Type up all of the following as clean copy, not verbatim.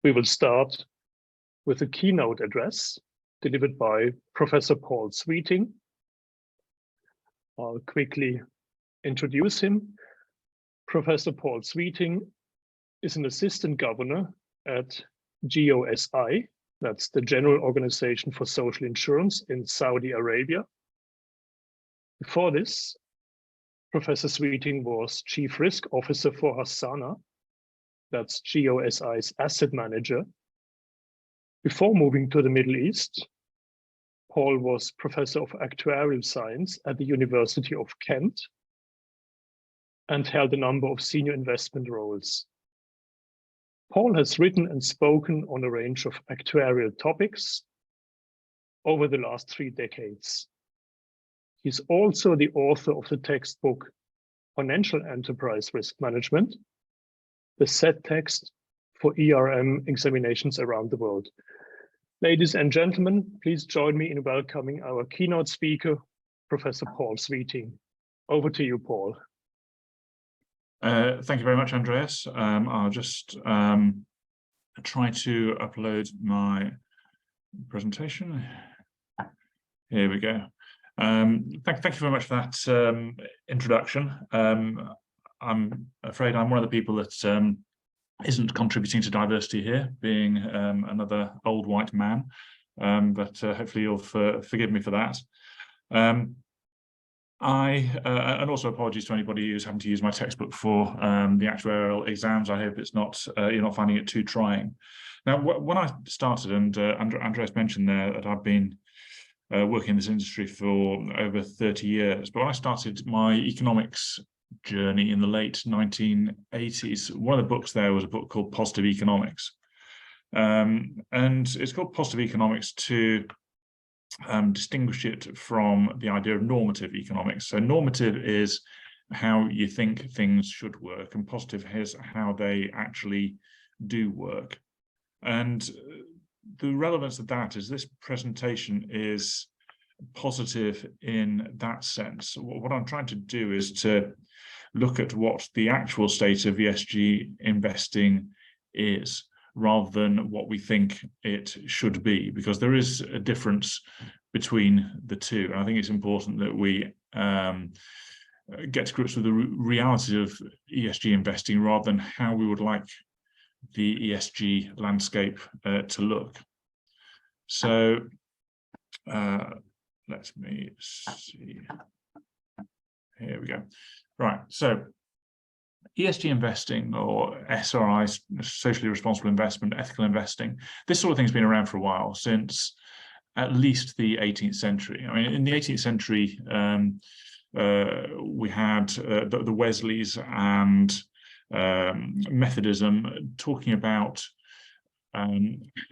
We will start with a keynote address delivered by Professor Paul Sweeting. I'll quickly introduce him. Professor Paul Sweeting is an assistant governor at GOSI, that's the General Organization for Social Insurance in Saudi Arabia. Before this, Professor Sweeting was Chief Risk Officer for Hassana, that's GOSI's asset manager. Before moving to the Middle East, Paul was Professor of Actuarial Science at the University of Kent and held a number of senior investment roles. Paul has written and spoken on a range of actuarial topics over the last 3 decades. He's also the author of the textbook Financial Enterprise Risk Management, the set text for ERM examinations around the world. Ladies and gentlemen, please join me in welcoming our keynote speaker, Professor Paul Sweeting. Over to you, Paul. Thank you very much, Andreas. I'll just try to upload my presentation. Here we go. Thank you very much for that introduction. I'm afraid I'm one of the people that isn't contributing to diversity here, being another old white man, but hopefully you'll forgive me for that. And also apologies to anybody who's having to use my textbook for the actuarial exams. I hope it's not you're not finding it too trying. Now, when I started, and Andreas mentioned there that I've been working in this industry for over 30 years, but when I started my economics journey in the late 1980s, one of the books there was a book called Positive Economics. And it's called Positive Economics to distinguish it from the idea of normative economics. So normative is how you think things should work, and positive is how they actually do work. And the relevance of that is this presentation is positive in that sense. What I'm trying to do is to look at what the actual state of ESG investing is, rather than what we think it should be, because there is a difference between the two. And I think it's important that we get to grips with the reality of ESG investing rather than how we would like the ESG landscape to look. So let me see. Here we go. Right, so ESG investing, or SRI, socially responsible investment, ethical investing, this sort of thing's been around for a while, since at least the 18th century. I mean, in the 18th century, we had the Wesleys and Methodism talking about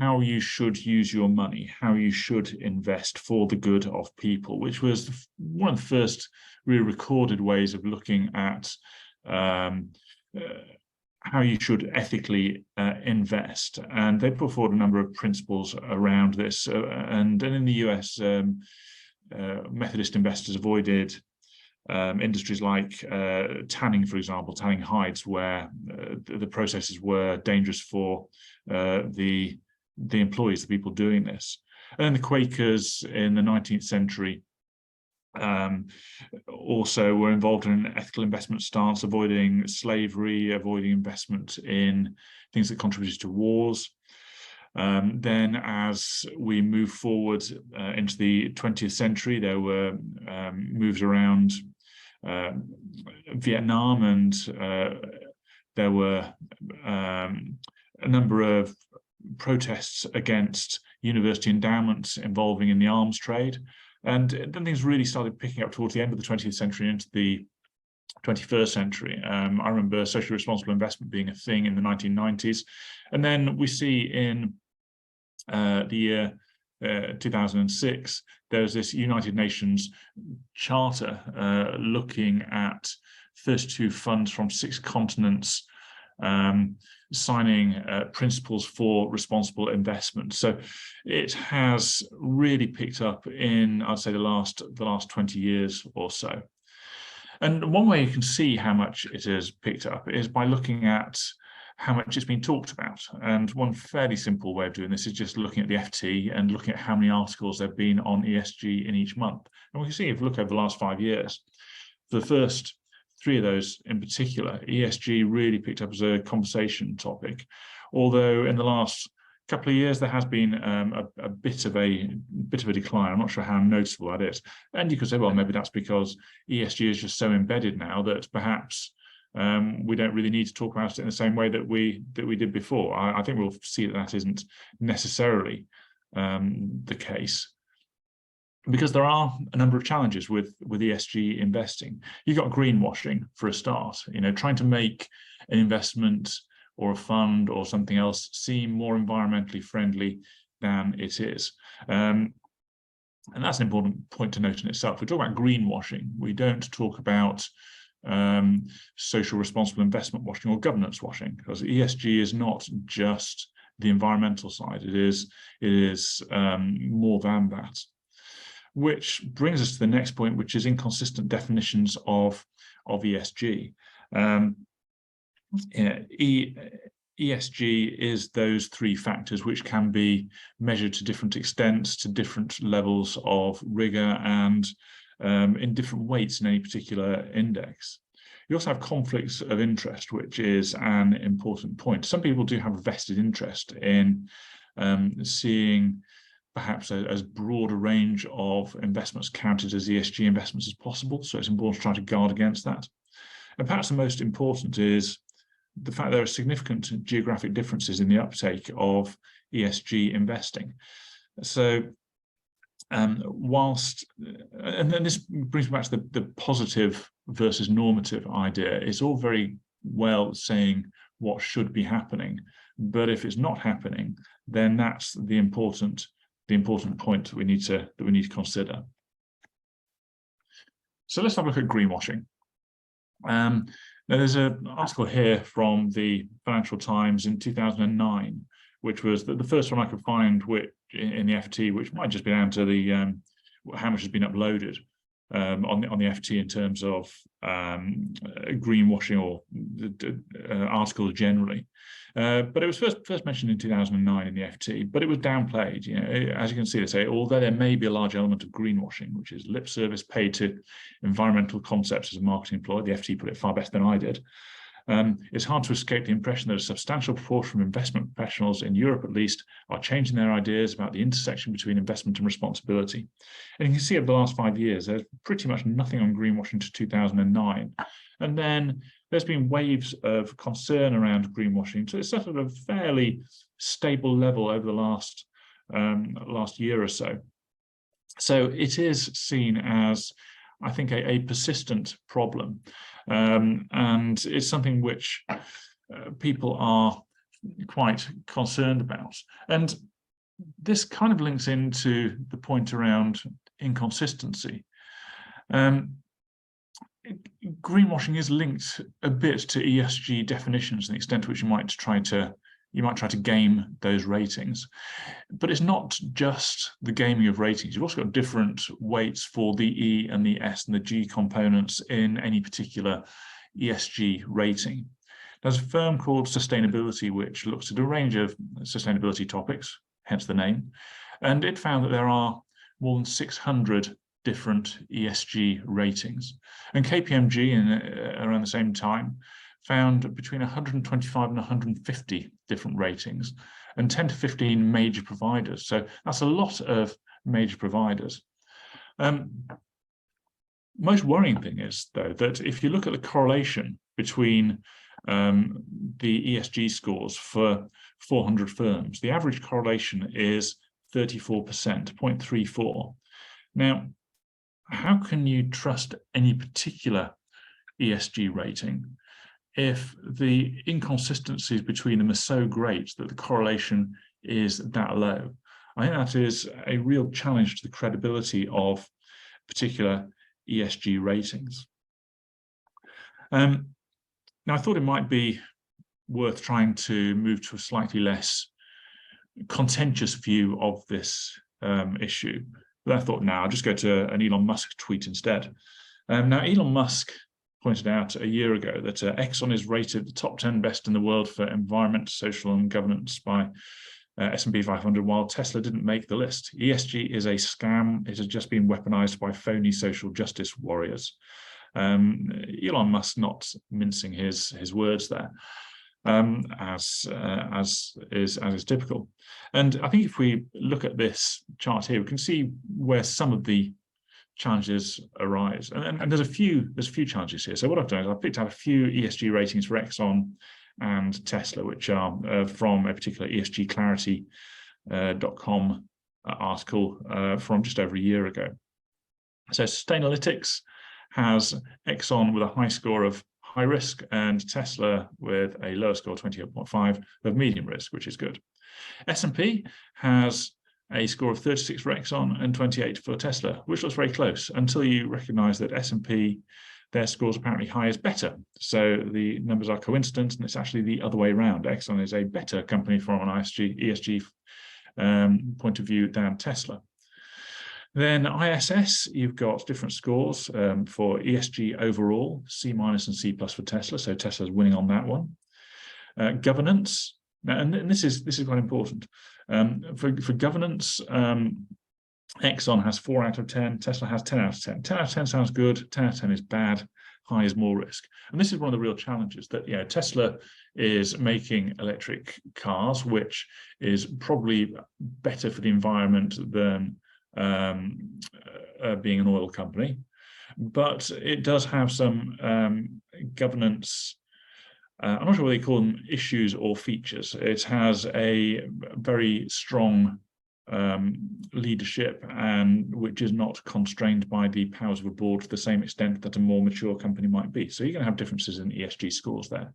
how you should use your money, how you should invest for the good of people, which was one of the first really recorded ways of looking at how you should ethically invest. And they put forward a number of principles around this. And then in the US, Methodist investors avoided industries like tanning, for example, tanning hides, where the processes were dangerous for the employees, the people doing this. And then the Quakers in the 19th century also were involved in an ethical investment stance, avoiding slavery, avoiding investment in things that contributed to wars. Then as we move forward into the 20th century, there were moves around Vietnam, and there were a number of protests against university endowments involving in the arms trade. And then things really started picking up towards the end of the 20th century into the 21st century. I remember socially responsible investment being a thing in the 1990s. And then we see in the year 2006, there's this United Nations charter looking at 32 funds from 6 continents signing principles for responsible investment. So it has really picked up in, I'd say, the last 20 years or so. And one way you can see how much it has picked up is by looking at how much it's been talked about. And one fairly simple way of doing this is just looking at the FT and looking at how many articles there have been on ESG in each month. And we can see, if you look over the last 5 years, for the first 3 of those in particular, ESG really picked up as a conversation topic. Although in the last couple of years there has been a bit of a decline. I'm not sure how noticeable that is. And you could say, well, maybe that's because ESG is just so embedded now that perhaps we don't really need to talk about it in the same way that we did before. I think we'll see that isn't necessarily the case, because there are a number of challenges with ESG investing. You've got greenwashing for a start, trying to make an investment or a fund or something else seem more environmentally friendly than it is. And that's an important point to note in itself. We talk about greenwashing. We don't talk about social responsible investment washing or governance washing, because ESG is not just the environmental side. It is more than that. Which brings us to the next point, which is inconsistent definitions of ESG. ESG is those 3 factors which can be measured to different extents, to different levels of rigor, and in different weights in any particular index. You also have conflicts of interest, which is an important point. Some people do have a vested interest in seeing perhaps as broad a range of investments counted as ESG investments as possible. So it's important to try to guard against that. And perhaps the most important is the fact there are significant geographic differences in the uptake of ESG investing. So and then this brings me back to the positive versus normative idea. It's all very well saying what should be happening, but if it's not happening, then that's the important point that we need to consider. So let's have a look at greenwashing. Now there's an article here from the Financial Times in 2009, which was the first one I could find in the FT, which might just be down to the how much has been uploaded on the FT in terms of greenwashing or articles generally. But it was first mentioned in 2009 in the FT, but it was downplayed. As you can see, they say, although there may be a large element of greenwashing, which is lip service paid to environmental concepts as a marketing ploy, the FT put it far better than I did. It's hard to escape the impression that a substantial proportion of investment professionals in Europe, at least, are changing their ideas about the intersection between investment and responsibility. And you can see over the last 5 years, there's pretty much nothing on greenwashing to 2009. And then there's been waves of concern around greenwashing. So it's set at a fairly stable level over the last year or so. So it is seen as, I think, a persistent problem. And it's something which people are quite concerned about. And this kind of links into the point around inconsistency. Greenwashing is linked a bit to ESG definitions and the extent to which you might try to game those ratings. But it's not just the gaming of ratings. You've also got different weights for the E and the S and the G components in any particular ESG rating. There's a firm called Sustainability, which looks at a range of sustainability topics, hence the name. And it found that there are more than 600 different ESG ratings. And KPMG, around the same time, found between 125 and 150 different ratings and 10 to 15 major providers. So that's a lot of major providers. Most worrying thing is, though, that if you look at the correlation between the ESG scores for 400 firms, the average correlation is 34%, 0.34. Now, how can you trust any particular ESG rating if the inconsistencies between them are so great that the correlation is that low? I think that is a real challenge to the credibility of particular ESG ratings. Now, I thought it might be worth trying to move to a slightly less contentious view of this issue. But I thought, now I'll just go to an Elon Musk tweet instead. Now, Elon Musk pointed out a year ago that Exxon is rated the top 10 best in the world for environment, social and governance by S&P 500, while Tesla didn't make the list. ESG is a scam. It has just been weaponized by phony social justice warriors. Elon Musk not mincing his words there, as is typical. And I think if we look at this chart here, we can see where some of the challenges arise, and there's a few challenges here. So what I've done is I've picked out a few ESG ratings for Exxon and Tesla, which are from a particular ESGclarity.com article from just over a year ago. So Sustainalytics has Exxon with a high score of high risk and Tesla with a lower score, 28.5, of medium risk, which is good. S&P has a score of 36 for Exxon and 28 for Tesla, which looks very close until you recognize that S&P, their scores apparently high is better. So the numbers are coincident, and it's actually the other way around. Exxon is a better company from an ESG point of view than Tesla. Then ISS, you've got different scores for ESG overall, C- and C+ for Tesla. So Tesla's winning on that one. Governance, and this is quite important. For governance, Exxon has 4 out of 10, Tesla has 10 out of 10. 10 out of 10 sounds good, 10 out of 10 is bad, high is more risk. And this is one of the real challenges that, Tesla is making electric cars, which is probably better for the environment than being an oil company. But it does have some governance, I'm not sure what they call them, issues or features. It has a very strong leadership, and which is not constrained by the powers of a board to the same extent that a more mature company might be. So you're going to have differences in ESG scores there.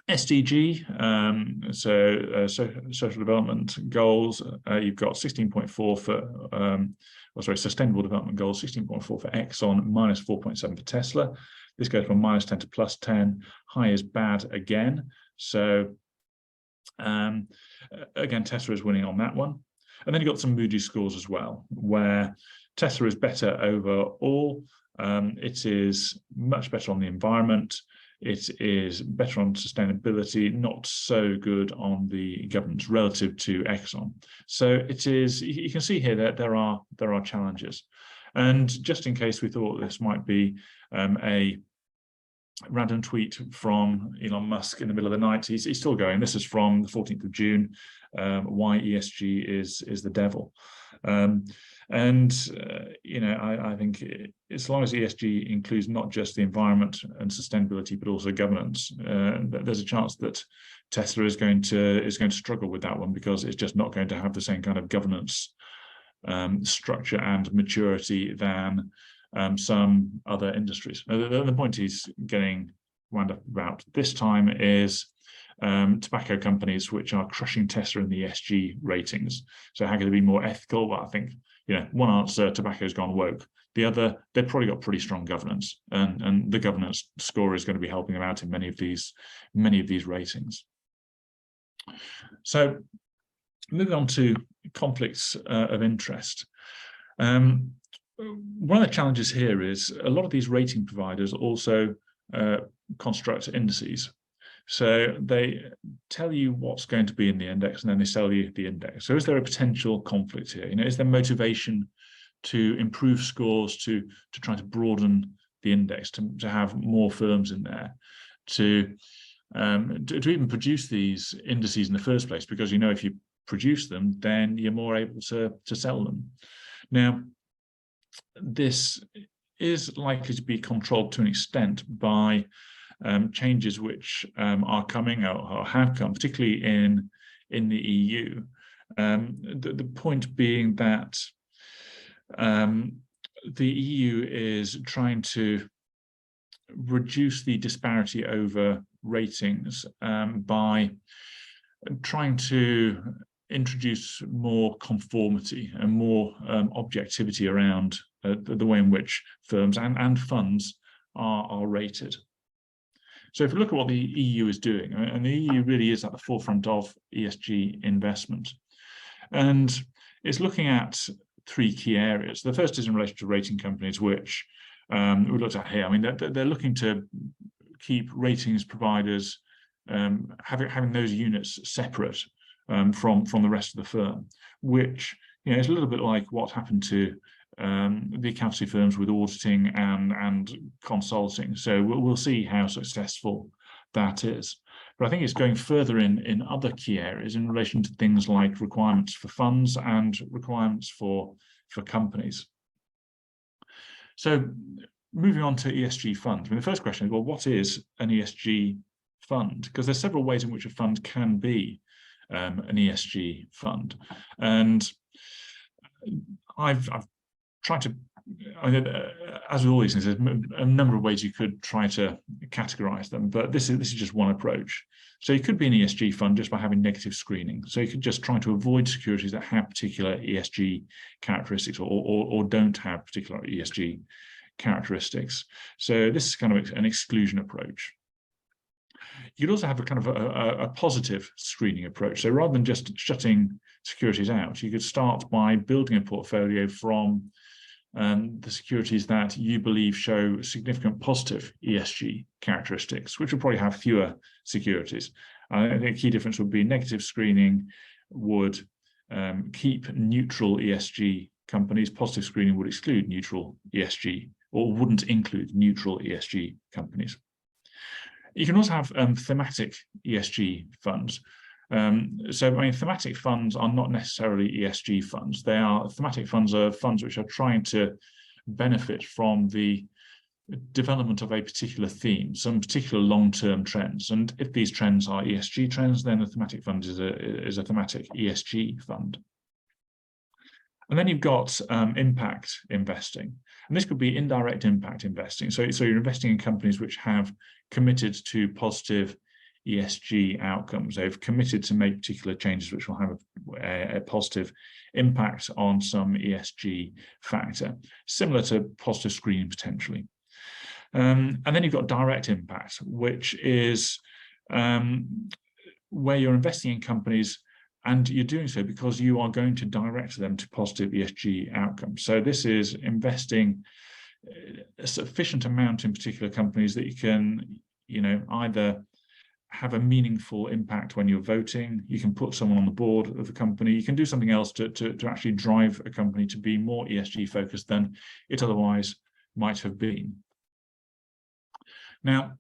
SDG, social development goals, you've got 16.4 for, sustainable development goals, 16.4 for Exxon, minus 4.7 for Tesla. This goes from minus 10 to plus 10. High is bad again. So again, Tesla is winning on that one. And then you've got some Moody's scores as well, where Tesla is better overall. It is much better on the environment. It is better on sustainability, not so good on the governance relative to Exxon. So it is, you can see here that there are challenges. And just in case we thought this might be a random tweet from Elon Musk in the middle of the night, he's still going. This is from the 14th of June, why ESG is the devil. I think as long as ESG includes not just the environment and sustainability, but also governance, there's a chance that Tesla is going to struggle with that one, because it's just not going to have the same kind of governance structure and maturity than some other industries. The point he's getting wound up about this time is tobacco companies which are crushing Tesla in the ESG ratings. So how can they be more ethical? Well, I think one answer, tobacco's gone woke. The other, they've probably got pretty strong governance, and the governance score is going to be helping them out in many of these ratings. So moving on to conflicts of interest. One of the challenges here is a lot of these rating providers also construct indices. So they tell you what's going to be in the index, and then they sell you the index. So is there a potential conflict here? Is there motivation to improve scores, to try to broaden the index, to have more firms in there, to even produce these indices in the first place? Because if you produce them, then you're more able to sell them. Now, this is likely to be controlled to an extent by changes which are coming or have come, particularly in the EU. The point being that the EU is trying to reduce the disparity over ratings by trying to introduce more conformity and more objectivity around the way in which firms and funds are rated. So if you look at what the EU is doing, and the EU really is at the forefront of ESG investment, and it's looking at 3 key areas. The first is in relation to rating companies, which we looked at here. I mean, they're looking to keep ratings providers having those units separate from the rest of the firm, which is a little bit like what happened to the accountancy firms with auditing and consulting. So we'll see how successful that is. But I think it's going further in other key areas in relation to things like requirements for funds and requirements for companies. So moving on to ESG funds. I mean, the first question is, well, what is an ESG fund? Because there's several ways in which a fund can be an ESG fund. And I've tried to, as with all these things, there's a number of ways you could try to categorize them, but this is just one approach. So you could be an ESG fund just by having negative screening. So you could just try to avoid securities that have particular ESG characteristics or don't have particular ESG characteristics. So this is kind of an exclusion approach. You could also have a kind of a positive screening approach. So rather than just shutting securities out, you could start by building a portfolio from the securities that you believe show significant positive ESG characteristics, which will probably have fewer securities. I think a key difference would be negative screening would keep neutral ESG companies. Positive screening would exclude neutral ESG, or wouldn't include neutral ESG companies. You can also have thematic ESG funds. So, I mean, thematic funds are not necessarily ESG funds. Thematic funds are funds which are trying to benefit from the development of a particular theme, some particular long-term trends. And if these trends are ESG trends, then a thematic fund is a thematic ESG fund. And then you've got impact investing. And this could be indirect impact investing. So you're investing in companies which have committed to positive ESG outcomes. They've committed to make particular changes which will have a positive impact on some ESG factor, similar to positive screening potentially. And then you've got direct impact, which is where you're investing in companies and you're doing so because you are going to direct them to positive ESG outcomes. So this is investing a sufficient amount in particular companies that you can, either have a meaningful impact when you're voting, you can put someone on the board of the company, you can do something else to actually drive a company to be more ESG focused than it otherwise might have been. Now,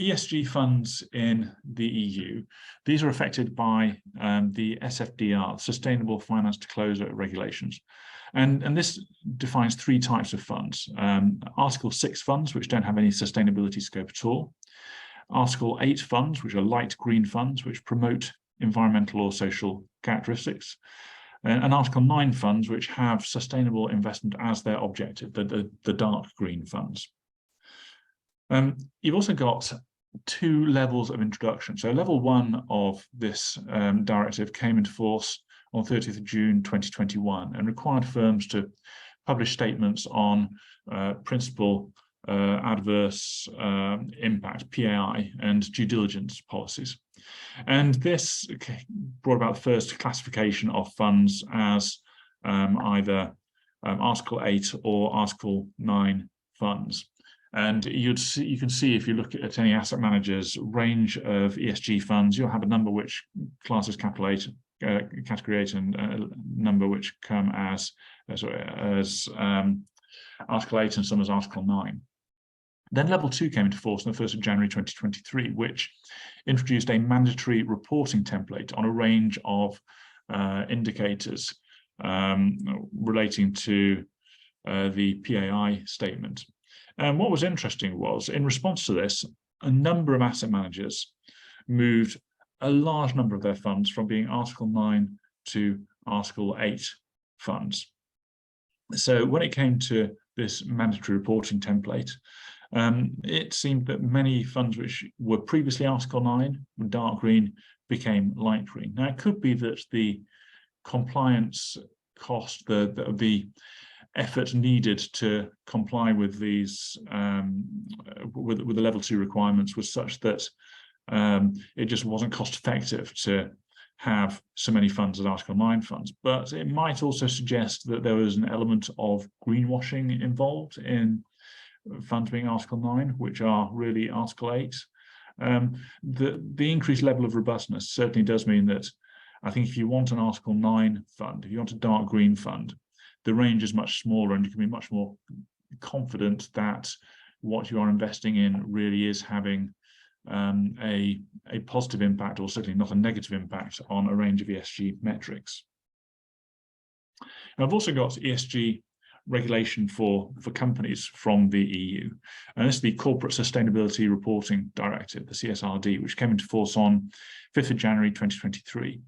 ESG funds in the EU, these are affected by the SFDR, Sustainable Finance Disclosure Regulations. And this defines three types of funds. Article 6 funds, which don't have any sustainability scope at all. Article 8 funds, which are light green funds, which promote environmental or social characteristics. And Article 9 funds, which have sustainable investment as their objective, the dark green funds. You've also got two levels of introduction. So level 1 of this directive came into force on 30th of June 2021 and required firms to publish statements on principal adverse impact, PAI, and due diligence policies. And this brought about the first classification of funds as either Article 8 or Article 9 funds. And you can see if you look at any asset manager's range of ESG funds, you'll have a number which classes category 8 and a number which come as Article 8 and some as Article 9. Then level 2 came into force on the 1st of January 2023, which introduced a mandatory reporting template on a range of indicators relating to the PAI statement. And what was interesting was, in response to this, a number of asset managers moved a large number of their funds from being Article 9 to Article 8 funds. So when it came to this mandatory reporting template, it seemed that many funds which were previously Article 9, dark green, became light green. Now, it could be that the compliance cost, the effort needed to comply with these with the level 2 requirements was such that it just wasn't cost effective to have so many funds as Article 9 funds. But it might also suggest that there was an element of greenwashing involved in funds being Article 9, which are really Article 8. The increased level of robustness certainly does mean that I think if you want an Article 9 fund, if you want a dark green fund, the range is much smaller and you can be much more confident that what you are investing in really is having a positive impact, or certainly not a negative impact, on a range of ESG metrics. And I've also got ESG regulation for companies from the EU, and this is the Corporate Sustainability Reporting Directive, the CSRD, which came into force on 5th of January 2023.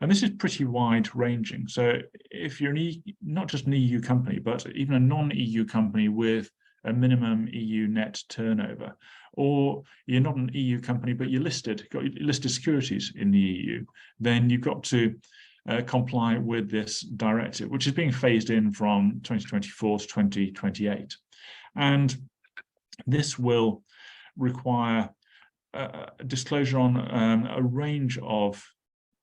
And this is pretty wide ranging. So if you're not just an EU company, but even a non-EU company with a minimum EU net turnover, or you're not an EU company but you're got listed securities in the EU, then you've got to comply with this directive, which is being phased in from 2024 to 2028. And this will require disclosure on a range of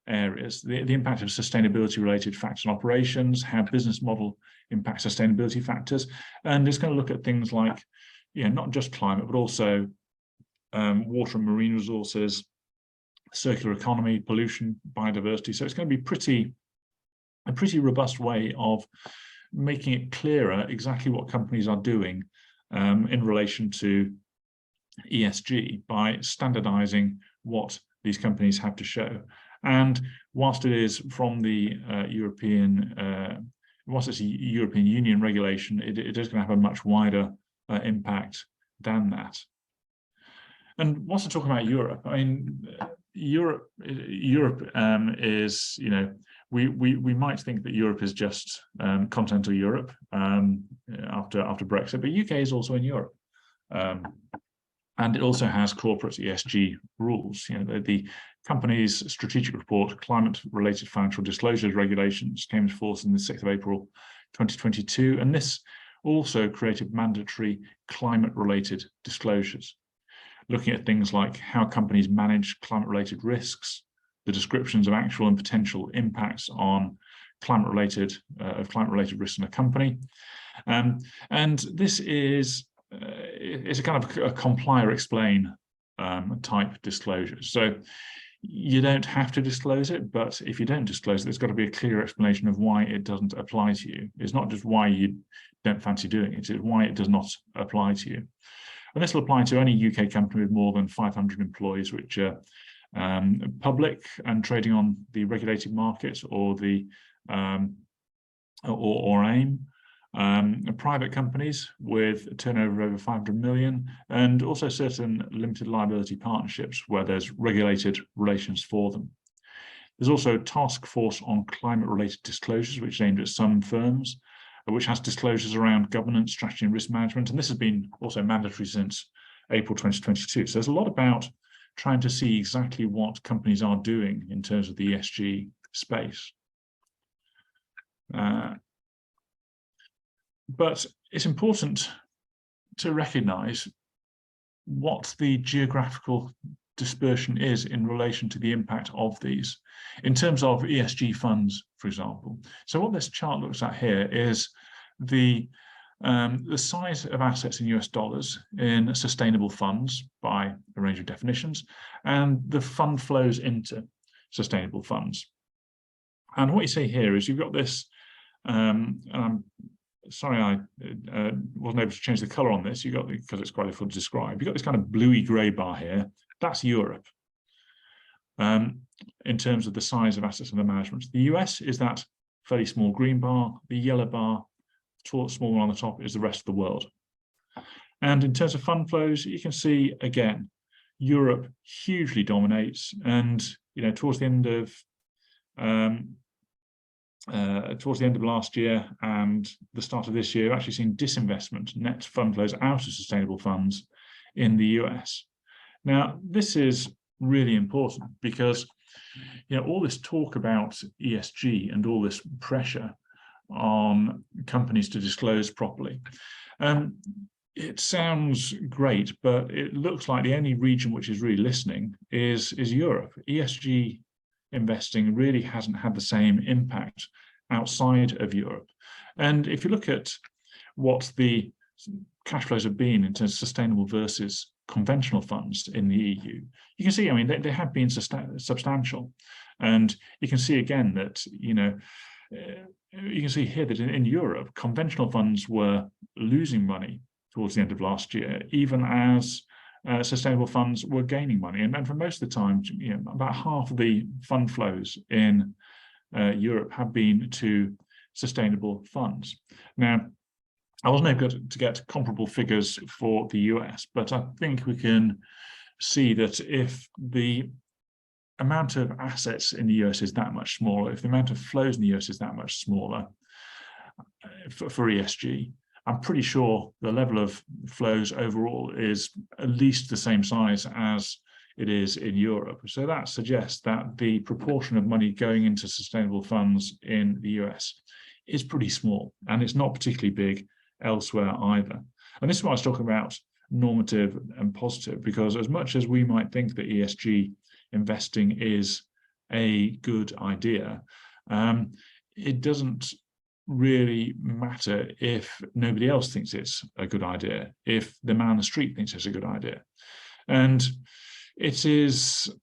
areas: the impact of sustainability related factors on operations, how business model impacts sustainability factors, and it's going to look at things like, not just climate, but also water and marine resources, circular economy, pollution, biodiversity. So it's going to be a pretty robust way of making it clearer exactly what companies are doing in relation to ESG by standardizing what these companies have to show. And whilst it is from the whilst it's a European Union regulation, it is going to have a much wider impact than that. And whilst I talk about Europe, I mean, Europe is, we might think that Europe is just continental Europe after Brexit, but UK is also in Europe. And it also has corporate ESG rules. The company's strategic report, climate-related financial disclosures regulations, came into force on the 6th of April 2022, and this also created mandatory climate-related disclosures, looking at things like how companies manage climate-related risks, the descriptions of actual and potential impacts on climate-related risks in a company, and this is a kind of a comply or explain type disclosure. So you don't have to disclose it, but if you don't disclose it, there's got to be a clear explanation of why it doesn't apply to you. It's not just why you don't fancy doing it, it's why it does not apply to you. And this will apply to any UK company with more than 500 employees, which are public and trading on the regulated market or the or AIM, private companies with a turnover of over 500 million, and also certain limited liability partnerships where there's regulated relations for them. There's also a task force on climate-related disclosures, which is aimed at some firms, which has disclosures around governance, strategy, and risk management. And this has been also mandatory since April 2022. So there's a lot about trying to see exactly what companies are doing in terms of the ESG space. But it's important to recognize what the geographical dispersion is in relation to the impact of these in terms of ESG funds, for example. So what this chart looks at here is the size of assets in US dollars in sustainable funds by a range of definitions, and the fund flows into sustainable funds. And what you see here is you've got this, sorry, I wasn't able to change the color on this. Because it's quite difficult to describe. You've got this kind of bluey grey bar here. That's Europe in terms of the size of assets under management. The US is that fairly small green bar. The yellow bar, small one on the top, is the rest of the world. And in terms of fund flows, you can see again, Europe hugely dominates. And towards the end of last year and the start of this year, we've actually seen disinvestment, net fund flows out of sustainable funds in the US. Now, this is really important because all this talk about ESG and all this pressure on companies to disclose properly, it sounds great, but it looks like the only region which is really listening is Europe. ESG investing really hasn't had the same impact outside of Europe. And if you look at what the cash flows have been in terms of sustainable versus conventional funds in the EU, you can see, I mean, they have been substantial. And you can see again that, you can see here that in Europe, conventional funds were losing money towards the end of last year, even as sustainable funds were gaining money. And for most of the time, about half of the fund flows in Europe have been to sustainable funds. Now, I wasn't able to get comparable figures for the US, but I think we can see that if the amount of assets in the US is that much smaller, if the amount of flows in the US is that much smaller for ESG, I'm pretty sure the level of flows overall is at least the same size as it is in Europe. So that suggests that the proportion of money going into sustainable funds in the US is pretty small, and it's not particularly big elsewhere either. And this is what I was talking about, normative and positive, because as much as we might think that ESG investing is a good idea, it doesn't really matter if nobody else thinks it's a good idea, if the man on the street thinks it's a good idea. And it is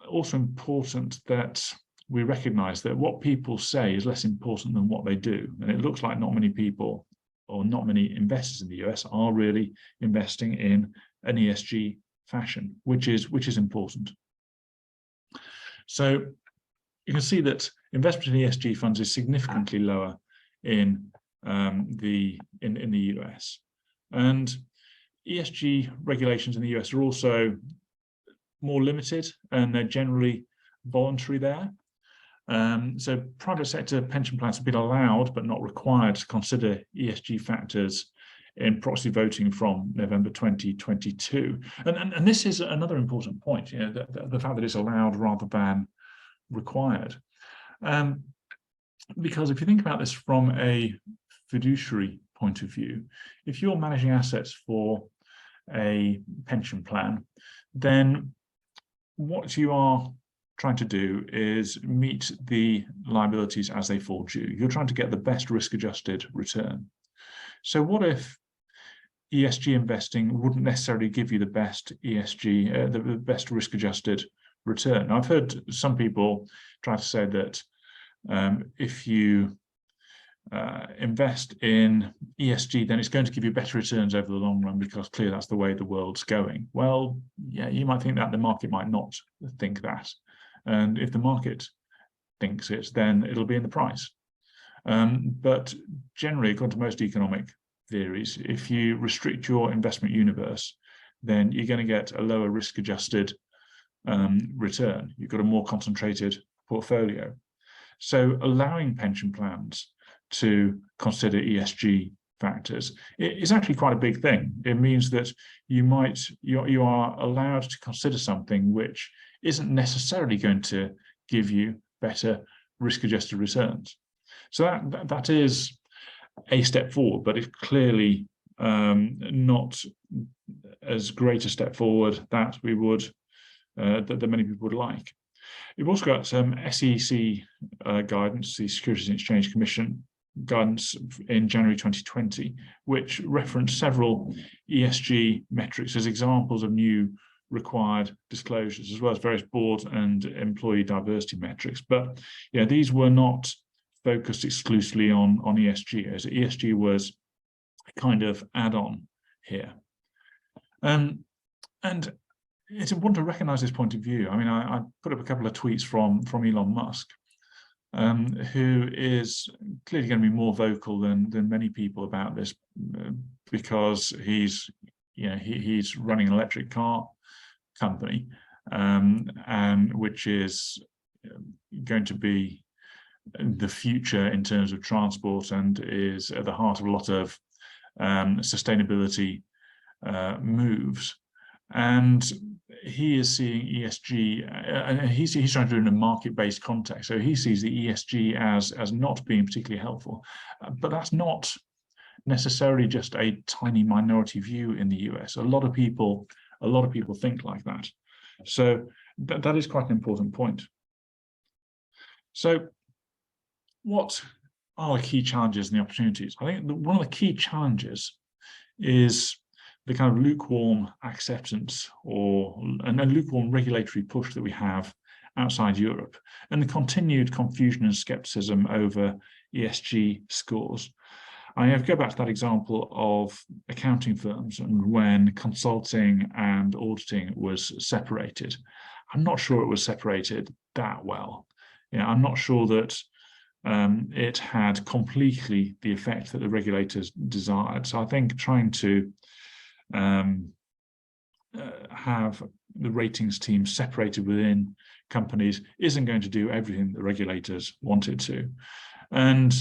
also important that we recognize that what people say is less important than what they do. And it looks like not many people, or not many investors in the US, are really investing in an ESG fashion, which is important. So you can see that investment in ESG funds is significantly lower in the US, and ESG regulations in the US are also more limited, and they're generally voluntary there. So private sector pension plans have been allowed but not required to consider ESG factors in proxy voting from November 2022. And this is another important point, the fact that it's allowed rather than required. Because if you think about this from a fiduciary point of view, if you're managing assets for a pension plan, then what you are trying to do is meet the liabilities as they fall due. You're trying to get the best risk-adjusted return. So what if ESG investing wouldn't necessarily give you the best ESG, the best risk-adjusted return? Now, I've heard some people try to say that if you invest in ESG, then it's going to give you better returns over the long run, because clearly that's the way the world's going. Well, yeah, you might think that, the market might not think that. And if the market thinks it, then it'll be in the price. But generally, according to most economic theories, if you restrict your investment universe, then you're going to get a lower risk-adjusted return. You've got a more concentrated portfolio. So allowing pension plans to consider ESG factors is actually quite a big thing. It means that you are allowed to consider something which isn't necessarily going to give you better risk-adjusted returns. So that is a step forward, but it's clearly not as great a step forward that we would that many people would like. We've also got some SEC guidance, the Securities and Exchange Commission guidance in January 2020, which referenced several ESG metrics as examples of new required disclosures, as well as various board and employee diversity metrics. But these were not focused exclusively on ESG, as ESG was a kind of add-on here. And it's important to recognize this point of view. I mean, I put up a couple of tweets from Elon Musk, who is clearly going to be more vocal than many people about this, because he's running an electric car company, and which is going to be the future in terms of transport, and is at the heart of a lot of sustainability moves. And he is seeing ESG, and he's trying to do it in a market-based context. So he sees the ESG as not being particularly helpful, but that's not necessarily just a tiny minority view in the US. A lot of people think like that. So that is quite an important point. So what are the key challenges and the opportunities? I think one of the key challenges is the kind of lukewarm acceptance and lukewarm regulatory push that we have outside Europe, and the continued confusion and skepticism over ESG scores. I have to go back to that example of accounting firms and when consulting and auditing was separated. I'm not sure it was separated that well. I'm not sure that it had completely the effect that the regulators desired. So I think trying to have the ratings team separated within companies isn't going to do everything the regulators want it to. And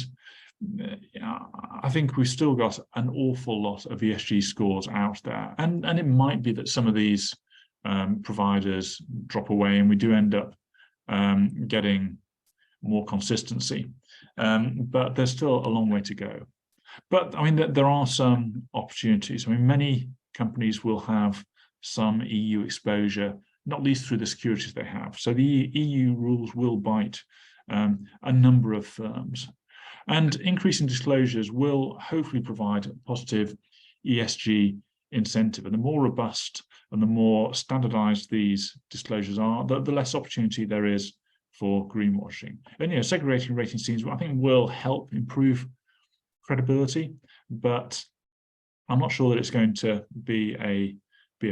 I think we've still got an awful lot of ESG scores out there. And it might be that some of these providers drop away and we do end up getting more consistency. But there's still a long way to go. But I mean, there are some opportunities. I mean, many companies will have some EU exposure, not least through the securities they have. So the EU rules will bite a number of firms. And increasing disclosures will hopefully provide a positive ESG incentive. And the more robust and the more standardized these disclosures are, the less opportunity there is for greenwashing. And segregating rating schemes, I think, will help improve credibility, but I'm not sure that it's going to be a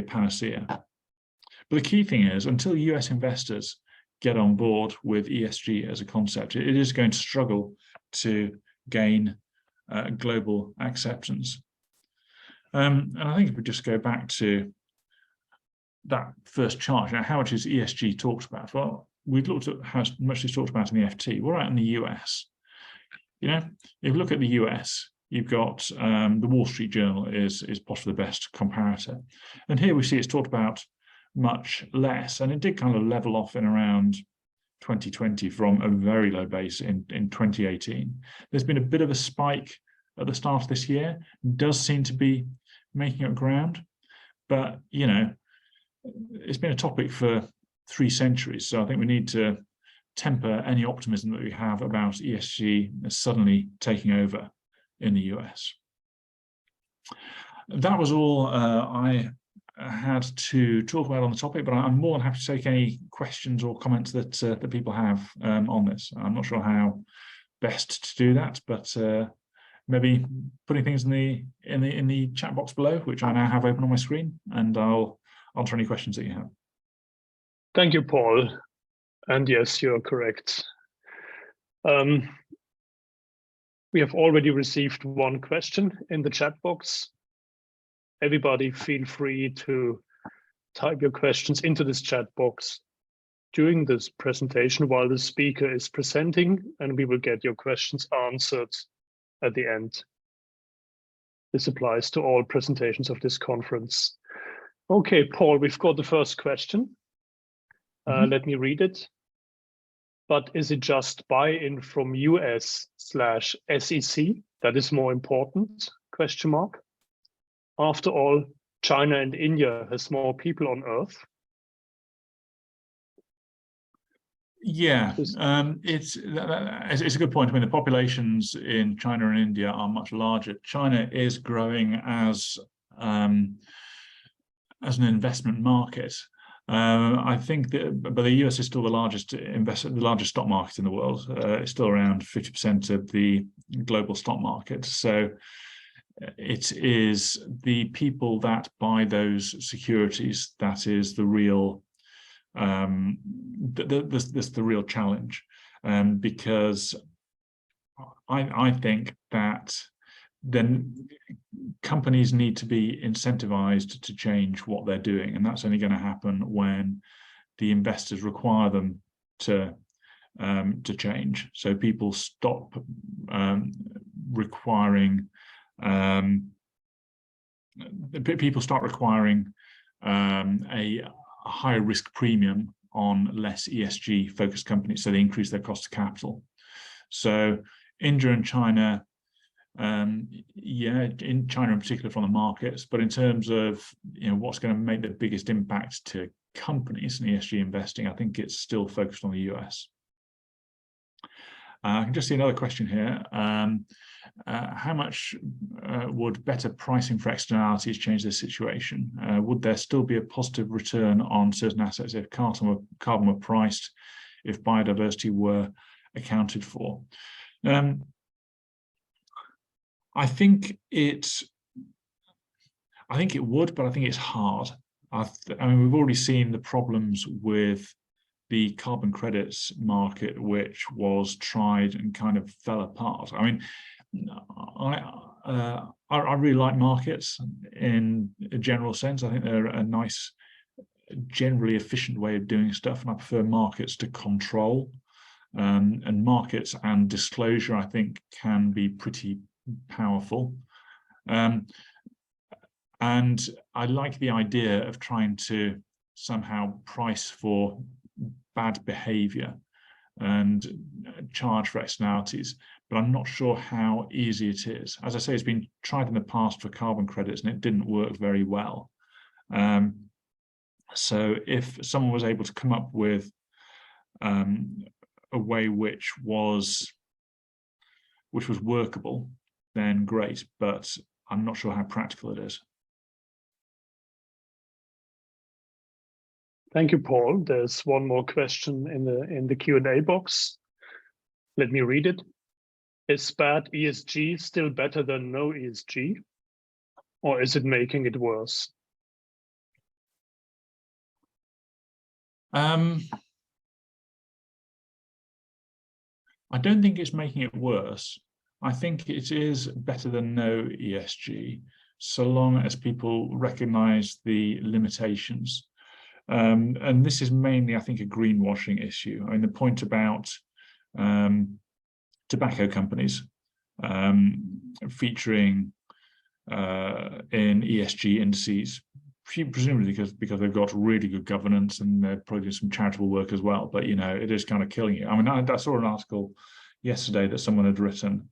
panacea. But the key thing is, until US investors get on board with ESG as a concept, it is going to struggle to gain global acceptance. And I think if we just go back to that first chart, how much is ESG talked about? Well, we've looked at how much it's talked about in the FT. What about in the US? If you look at the US, you've got the Wall Street Journal is possibly the best comparator. And here we see it's talked about much less, and it did kind of level off in around 2020 from a very low base in 2018. There's been a bit of a spike at the start of this year, does seem to be making up ground, but it's been a topic for 3 centuries, so I think we need to temper any optimism that we have about ESG suddenly taking over in the US. That was all I had to talk about on the topic, but I'm more than happy to take any questions or comments that people have on this. I'm not sure how best to do that, but maybe putting things in the chat box below, which I now have open on my screen, and I'll answer any questions that you have. Thank you, Paul. And yes, you're correct. We have already received 1 question in the chat box. Everybody feel free to type your questions into this chat box during this presentation while the speaker is presenting, and we will get your questions answered at the end. This applies to all presentations of this conference. Okay, Paul, we've got the first question. Let me read it. But is it just buy-in from US/SEC that is more important? ? After all, China and India has more people on Earth. Yeah, it's a good point. I mean, the populations in China and India are much larger. China is growing as an investment market. I think but the US is still the largest stock market in the world. It's still around 50% of the global stock market. So it is the people that buy those securities that is the real the real challenge, because I think that then companies need to be incentivized to change what they're doing, and that's only going to happen when the investors require them to change. So people stop requiring people start requiring a higher risk premium on less ESG focused companies, so they increase their cost of capital. So India and China, in China in particular from the markets, but in terms of what's going to make the biggest impact to companies and ESG investing, I think it's still focused on the US. I can just see another question here. How much would better pricing for externalities change this situation? Would there still be a positive return on certain assets if carbon were priced, if biodiversity were accounted for? I think it would, but I think it's hard. I mean, we've already seen the problems with the carbon credits market, which was tried and kind of fell apart. I mean, I really like markets in a general sense. I think they're a nice, generally efficient way of doing stuff, and I prefer markets to control. And markets and disclosure, I think, can be pretty powerful. And I like the idea of trying to somehow price for bad behavior and charge for externalities, but I'm not sure how easy it is. As I say, it's been tried in the past for carbon credits and it didn't work very well. So if someone was able to come up with a way which was workable, then great, but I'm not sure how practical it is. Thank you, Paul. There's one more question in the Q&A box. Let me read it. Is bad ESG still better than no ESG? Or is it making it worse? I don't think it's making it worse. I think it is better than no ESG, so long as people recognize the limitations. And this is mainly, I think, a greenwashing issue. I mean, the point about tobacco companies featuring in ESG indices, presumably because they've got really good governance and they're probably doing some charitable work as well. But, you know, it is kind of killing you. I mean, I saw an article yesterday that someone had written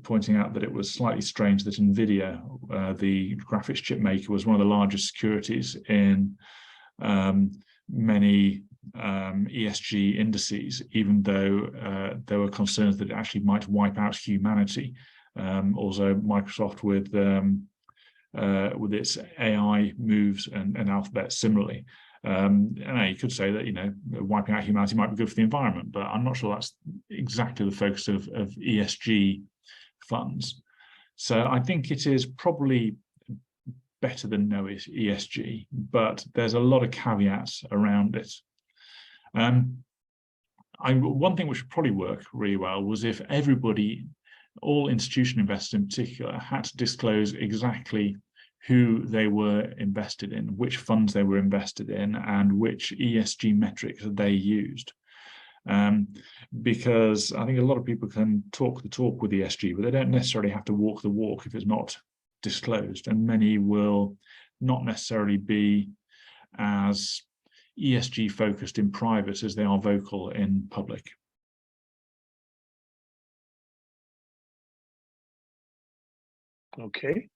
pointing out that it was slightly strange that NVIDIA, the graphics chip maker, was one of the largest securities in many ESG indices, even though there were concerns that it actually might wipe out humanity. Also, Microsoft with its AI moves and Alphabet similarly. And you could say that, you know, wiping out humanity might be good for the environment, but I'm not sure that's exactly the focus of ESG funds. So I think it is probably better than no ESG, but there's a lot of caveats around it. One thing which would probably work really well was if everybody, all institutional investors in particular, had to disclose exactly who they were invested in, which funds they were invested in, and which ESG metrics they used. Because I think a lot of people can talk the talk with ESG, but they don't necessarily have to walk the walk if it's not disclosed, and many will not necessarily be as ESG focused in private as they are vocal in public. Okay,